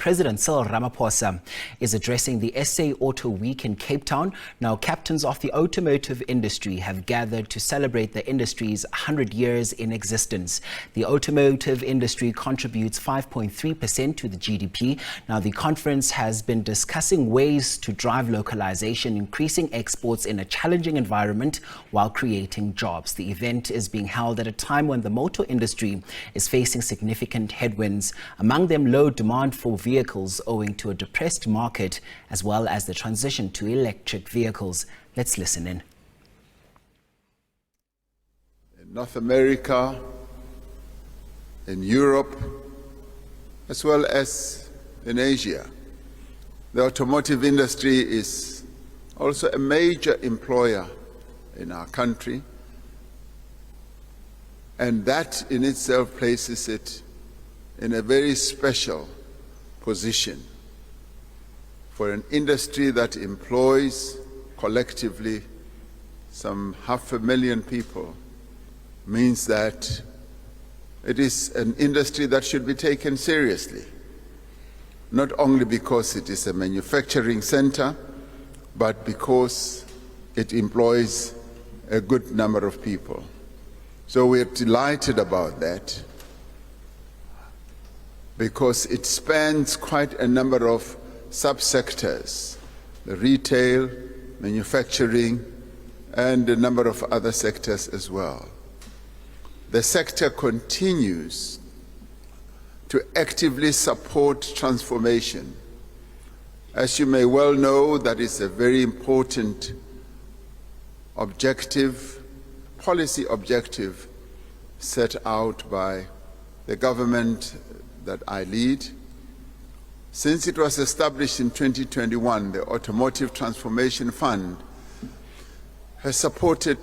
President Cyril Ramaphosa is addressing the SA Auto Week in Cape Town. Now, captains of the automotive industry have gathered to celebrate the industry's 100 years in existence. The automotive industry contributes 5.3% to the GDP. Now, the conference has been discussing ways to drive localization, increasing exports in a challenging environment while creating jobs. The event is being held at a time when the motor industry is facing significant headwinds, among them low demand for vehicles owing to a depressed market, as well as the transition to electric vehicles. Let's listen in. In North America, in Europe, as well as in Asia, the automotive industry is also a major employer in our country, and that in itself places it in a very special position for an industry that employs collectively some 500,000 people. Means that it is an industry that should be taken seriously, not only because it is a manufacturing center, but because it employs a good number of people. So we're delighted about that, because it spans quite a number of subsectors, the retail, manufacturing, and a number of other sectors as well. The sector continues to actively support transformation. As you may well know, that is a very important objective, policy objective set out by the government that I lead. Since it was established in 2021, the Automotive Transformation Fund has supported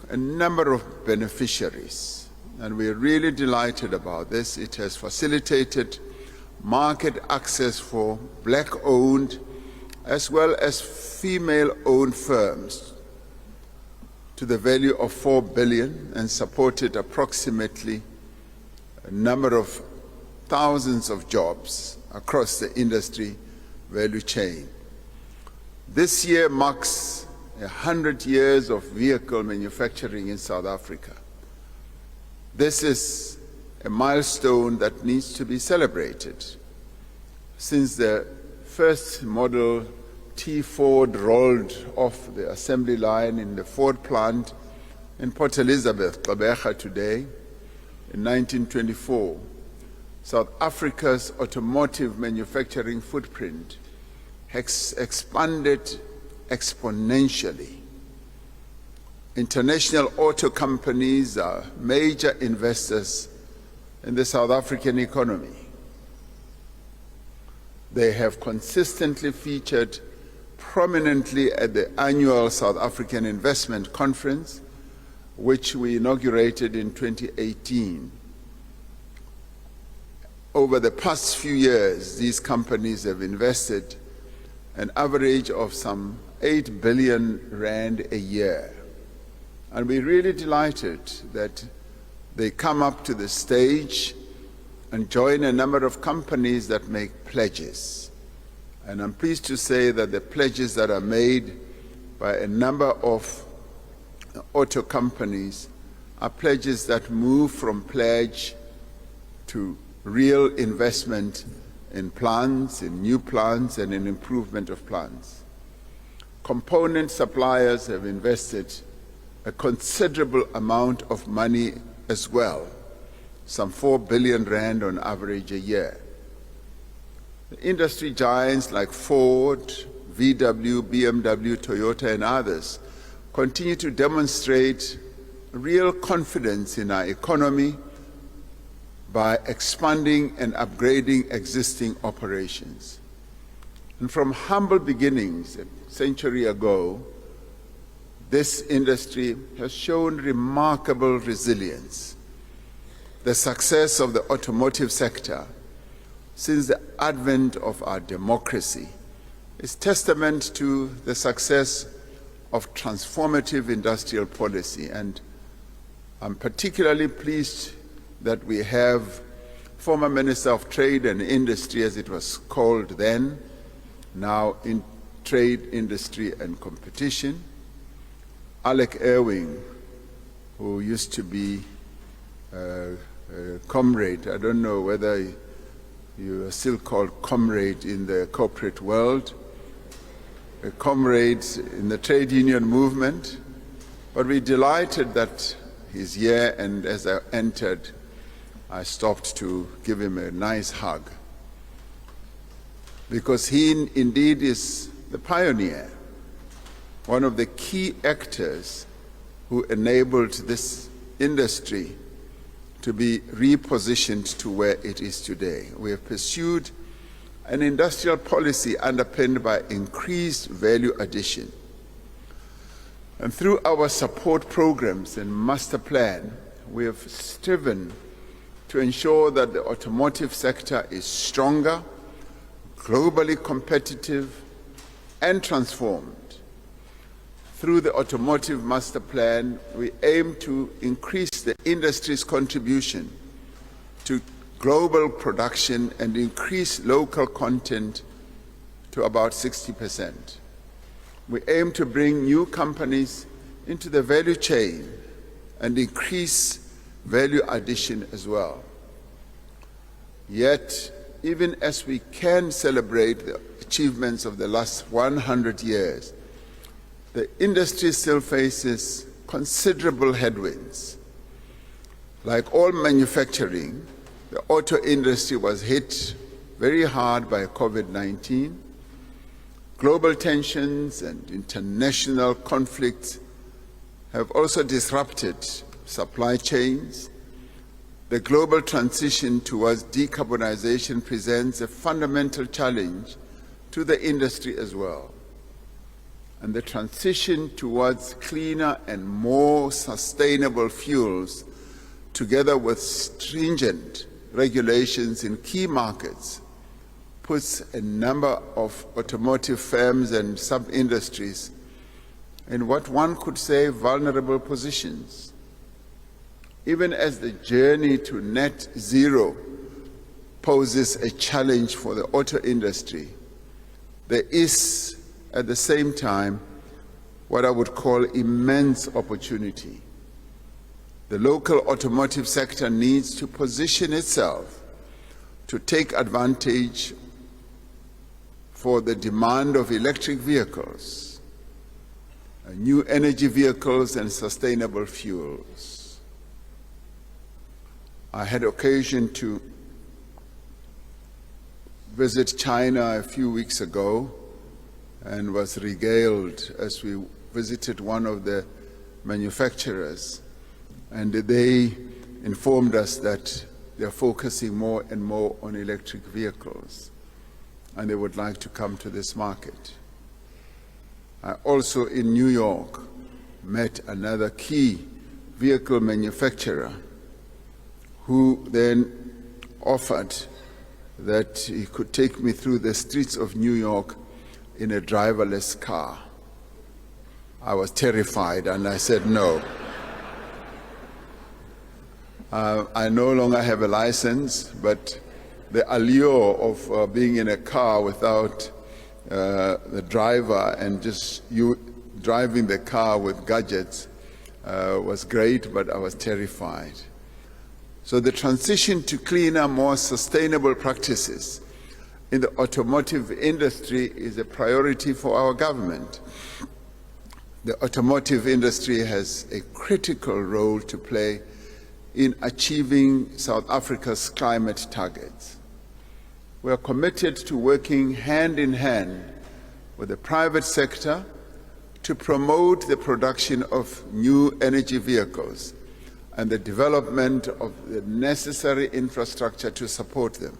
a number of beneficiaries, and we're really delighted about this. It has facilitated market access for black-owned as well as female-owned firms to the value of 4 billion and supported approximately a number of thousands of jobs across the industry value chain. This year marks 100 years of vehicle manufacturing in South Africa. This is a milestone that needs to be celebrated. Since the first model T Ford rolled off the assembly line in the Ford plant in Port Elizabeth, Gqeberha today, in 1924, South Africa's automotive manufacturing footprint has expanded exponentially. International auto companies are major investors in the South African economy. They have consistently featured prominently at the annual South African Investment Conference, which we inaugurated in 2018. Over the past few years, these companies have invested an average of some 8 billion rand a year. And we're really delighted that they come up to the stage and join a number of companies that make pledges. And I'm pleased to say that the pledges that are made by a number of auto companies are pledges that move from pledge to real investment in plants, in new plants, and in improvement of plants. Component suppliers have invested a considerable amount of money as well, some 4 billion rand on average a year. The industry giants like Ford, VW, BMW, Toyota, and others continue to demonstrate real confidence in our economy by expanding and upgrading existing operations. And from humble beginnings a century ago, this industry has shown remarkable resilience. The success of the automotive sector since the advent of our democracy is testament to the success of transformative industrial policy, and I'm particularly pleased that we have former Minister of Trade and Industry, as it was called then, now in Trade, Industry and Competition, Alec Owing, who used to be a comrade. I don't know whether you are still called comrade in the corporate world, a comrade in the trade union movement, but we're delighted that he's here, and as I entered, I stopped to give him a nice hug, because he indeed is the pioneer, one of the key actors who enabled this industry to be repositioned to where it is today. We have pursued an industrial policy underpinned by increased value addition. And through our support programs and master plan, we have striven to ensure that the automotive sector is stronger, globally competitive, and transformed. Through the Automotive Master Plan, we aim to increase the industry's contribution to global production and increase local content to about 60%. We aim to bring new companies into the value chain and increase value addition as well. Yet, even as we can celebrate the achievements of the last 100 years, the industry still faces considerable headwinds. Like all manufacturing, the auto industry was hit very hard by COVID-19. Global tensions and international conflicts have also disrupted supply chains. The global transition towards decarbonization presents a fundamental challenge to the industry as well. And the transition towards cleaner and more sustainable fuels, together with stringent regulations in key markets, puts a number of automotive firms and sub-industries in what one could say vulnerable positions. Even as the journey to net zero poses a challenge for the auto industry, there is, at the same time, what I would call immense opportunity. The local automotive sector needs to position itself to take advantage for the demand of electric vehicles, new energy vehicles, and sustainable fuels. I had occasion to visit China a few weeks ago and was regaled as we visited one of the manufacturers, and they informed us that they're focusing more and more on electric vehicles, and they would like to come to this market. I also, in New York, met another key vehicle manufacturer who then offered that he could take me through the streets of New York in a driverless car. I was terrified and I said no. I no longer have a license, but the allure of being in a car without the driver and just you driving the car with gadgets was great, but I was terrified. So the transition to cleaner, more sustainable practices in the automotive industry is a priority for our government. The automotive industry has a critical role to play in achieving South Africa's climate targets. We are committed to working hand in hand with the private sector to promote the production of new energy vehicles and the development of the necessary infrastructure to support them.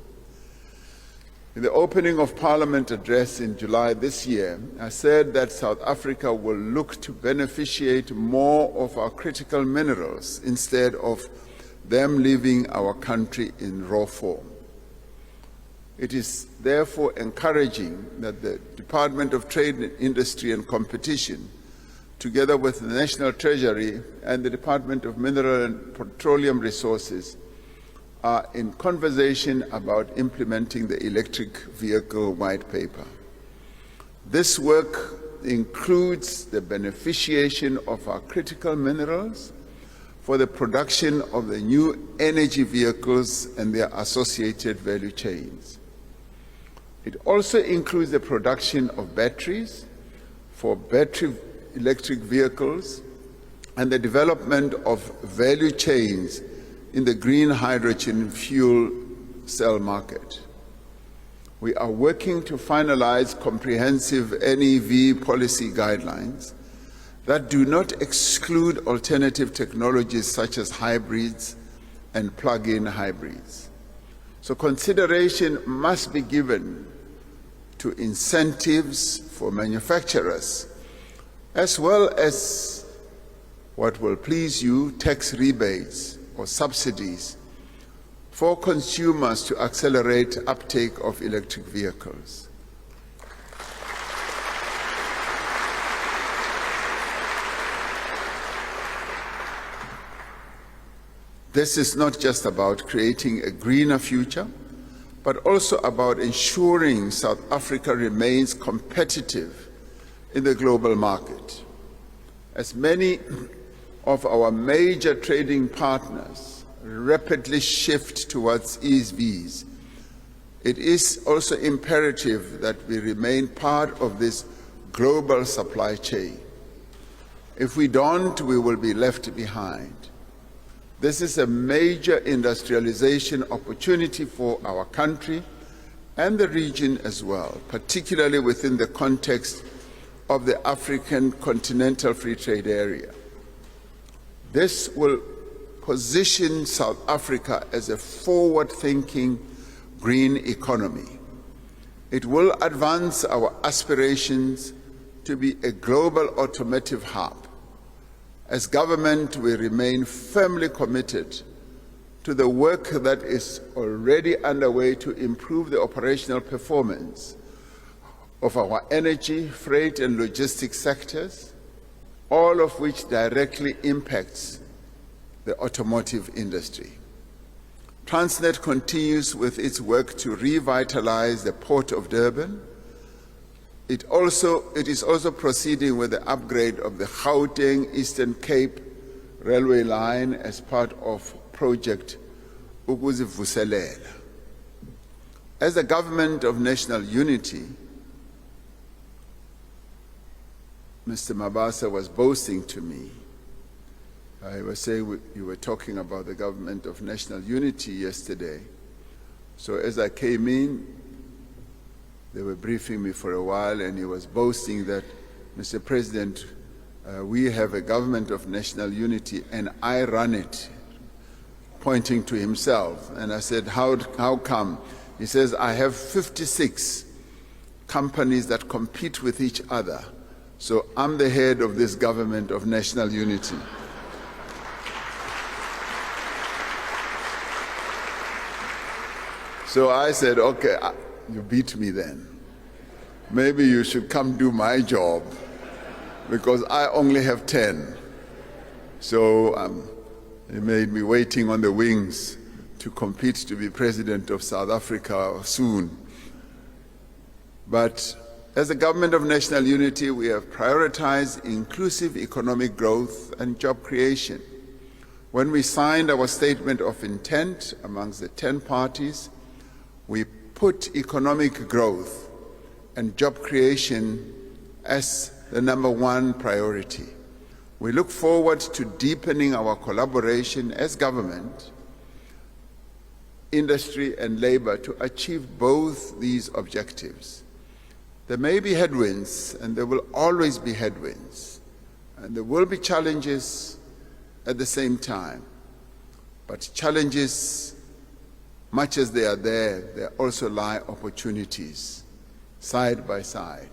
In the opening of Parliament address in July this year, I said that South Africa will look to beneficiate more of our critical minerals instead of them leaving our country in raw form. It is therefore encouraging that the Department of Trade, Industry and Competition, together with the National Treasury and the Department of Mineral and Petroleum Resources, are in conversation about implementing the electric vehicle white paper. This work includes the beneficiation of our critical minerals for the production of the new energy vehicles and their associated value chains. It also includes the production of batteries for battery electric vehicles and the development of value chains in the green hydrogen fuel cell market. We are working to finalize comprehensive NEV policy guidelines that do not exclude alternative technologies such as hybrids and plug-in hybrids. So consideration must be given to incentives for manufacturers, as well as what will please you, tax rebates or subsidies for consumers to accelerate uptake of electric vehicles. This is not just about creating a greener future, but also about ensuring South Africa remains competitive in the global market. As many of our major trading partners rapidly shift towards EVs, it is also imperative that we remain part of this global supply chain. If we don't, we will be left behind. This is a major industrialization opportunity for our country and the region as well, particularly within the context of the African Continental Free Trade Area. This will position South Africa as a forward-thinking green economy. It will advance our aspirations to be a global automotive hub. As government, we remain firmly committed to the work that is already underway to improve the operational performance of our energy, freight and logistics sectors, all of which directly impacts the automotive industry. Transnet continues with its work to revitalize the Port of Durban. It is also proceeding with the upgrade of the Gauteng Eastern Cape railway line as part of Project Ukuzivuselela. As the government of national unity, Mr. Mabasa was boasting to me. I was saying you were talking about the government of national unity yesterday. So as I came in, they were briefing me for a while, and he was boasting that, Mr. President, we have a government of national unity, and I run it, pointing to himself. And I said, how come? He says, I have 56 companies that compete with each other, so I'm the head of this government of national unity. So I said, okay, you beat me then. Maybe you should come do my job, because I only have 10. So he made me waiting on the wings to compete to be president of South Africa soon. But as a government of national unity, we have prioritized inclusive economic growth and job creation. When we signed our statement of intent amongst the 10 parties, we put economic growth and job creation as the #1 priority. We look forward to deepening our collaboration as government, industry and labor to achieve both these objectives. There may be headwinds, and there will always be headwinds, and there will be challenges at the same time. But challenges, much as they are there also lie opportunities side by side.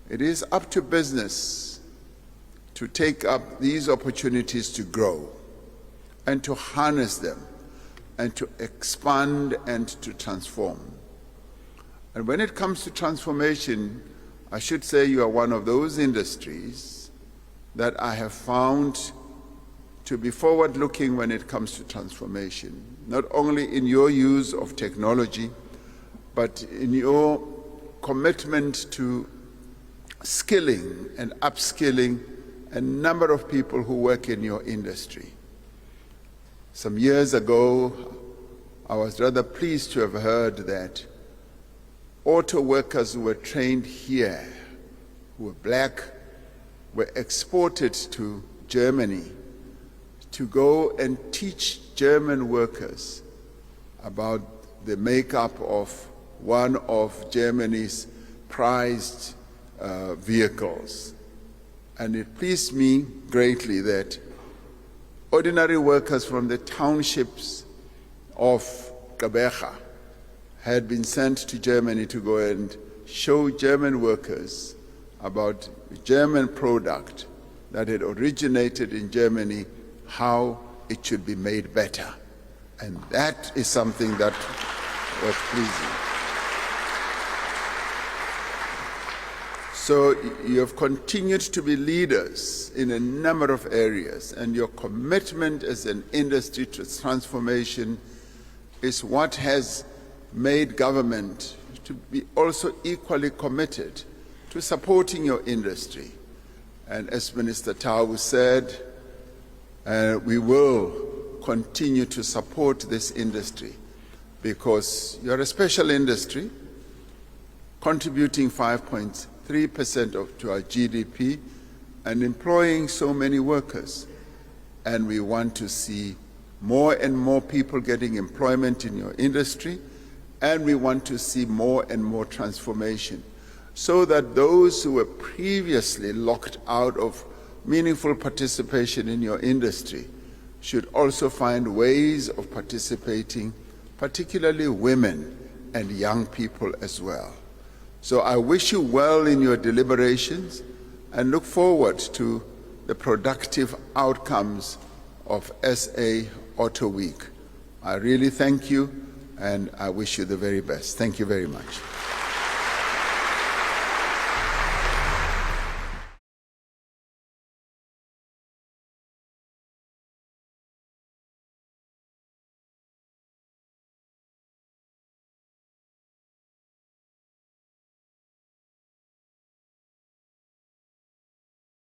It is up to business to take up these opportunities to grow and to harness them and to expand and to transform. And when it comes to transformation, I should say you are one of those industries that I have found to be forward-looking when it comes to transformation, not only in your use of technology, but in your commitment to skilling and upskilling a number of people who work in your industry. Some years ago, I was rather pleased to have heard that auto workers who were trained here, who were black, were exported to Germany to go and teach German workers about the makeup of one of Germany's prized vehicles. And it pleased me greatly that ordinary workers from the townships of Gqeberha had been sent to Germany to go and show German workers about a German product that had originated in Germany, how it should be made better. And that is something that was pleasing. So you have continued to be leaders in a number of areas, and your commitment as an industry to transformation is what has made government to be also equally committed to supporting your industry. And as Minister Tau said, we will continue to support this industry because you're a special industry contributing 5.3% to our GDP and employing so many workers. And we want to see more and more people getting employment in your industry, and we want to see more and more transformation so that those who were previously locked out of meaningful participation in your industry should also find ways of participating, particularly women and young people as well. So I wish you well in your deliberations and look forward to the productive outcomes of SA Auto Week. I really thank you and I wish you the very best. Thank you very much.